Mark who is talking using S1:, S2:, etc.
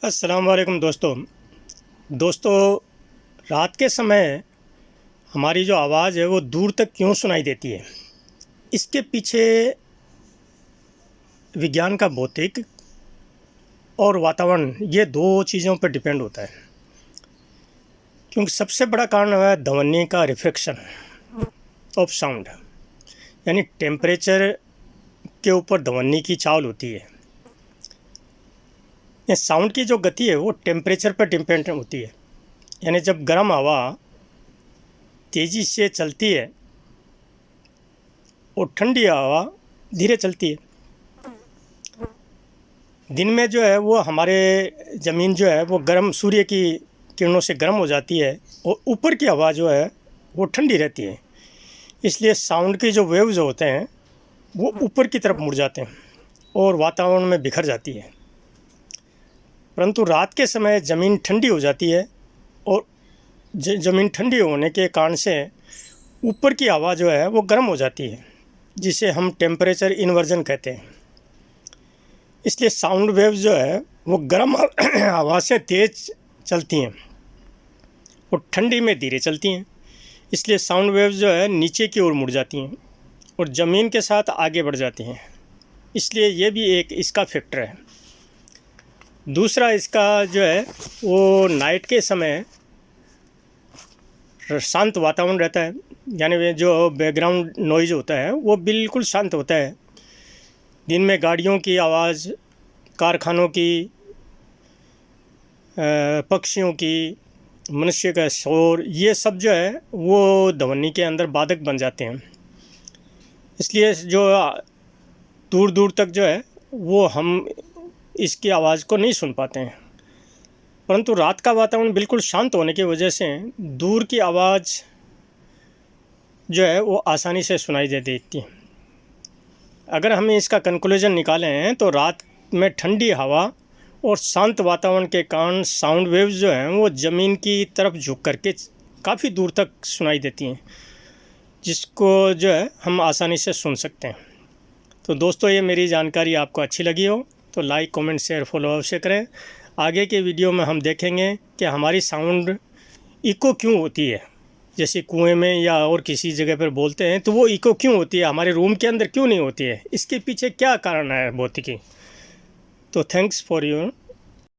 S1: अस्सलाम वालेकुम दोस्तों। रात के समय हमारी जो आवाज़ है वो दूर तक क्यों सुनाई देती है? इसके पीछे विज्ञान का भौतिक और वातावरण, ये दो चीज़ों पर डिपेंड होता है। क्योंकि सबसे बड़ा कारण है ध्वनि का रिफ्लेक्शन ऑफ साउंड, यानी टेम्परेचर के ऊपर ध्वनि की चाल होती है। ये साउंड की जो गति है वो टेम्परेचर पर डिपेंड होती है। यानी जब गर्म हवा तेज़ी से चलती है और ठंडी हवा धीरे चलती है। दिन में जो है वो हमारे ज़मीन जो है वो गर्म सूर्य की किरणों से गर्म हो जाती है और ऊपर की हवा जो है वो ठंडी रहती है। इसलिए साउंड के जो वेव्स होते हैं वो ऊपर की तरफ मुड़ जाते हैं और वातावरण में बिखर जाती है। परंतु रात के समय ज़मीन ठंडी हो जाती है और ज़मीन ठंडी होने के कारण से ऊपर की हवा जो है वो गर्म हो जाती है, जिसे हम टेम्परेचर इन्वर्जन कहते हैं। इसलिए साउंड वेव्स जो है वो गर्म हवा से तेज़ चलती हैं और ठंडी में धीरे चलती हैं। इसलिए साउंड वेव्स जो है नीचे की ओर मुड़ जाती हैं और ज़मीन के साथ आगे बढ़ जाती हैं। इसलिए ये भी एक इसका फैक्टर है। दूसरा इसका जो है वो नाइट के समय शांत वातावरण रहता है, यानी वे जो बैकग्राउंड नॉइज़ होता है वो बिल्कुल शांत होता है। दिन में गाड़ियों की आवाज़, कारखानों की, पक्षियों की, मनुष्य का शोर, ये सब जो है वो ध्वनि के अंदर बाधक बन जाते हैं। इसलिए जो दूर दूर तक जो है वो हम इसकी आवाज़ को नहीं सुन पाते हैं। परंतु रात का वातावरण बिल्कुल शांत होने की वजह से दूर की आवाज़ जो है वो आसानी से सुनाई दे देती है। अगर हम इसका कंक्लूजन निकालें तो रात में ठंडी हवा और शांत वातावरण के कारण साउंड वेव्स जो हैं वो ज़मीन की तरफ झुक करके काफ़ी दूर तक सुनाई देती हैं, जिसको जो है हम आसानी से सुन सकते हैं। तो दोस्तों, ये मेरी जानकारी आपको अच्छी लगी हो तो लाइक, कमेंट, शेयर, फॉलो अवश्य करें। आगे के वीडियो में हम देखेंगे कि हमारी साउंड इको क्यों होती है। जैसे कुएं में या और किसी जगह पर बोलते हैं तो वो इको क्यों होती है, हमारे रूम के अंदर क्यों नहीं होती है, इसके पीछे क्या कारण है भौतिकी। तो थैंक्स फॉर योर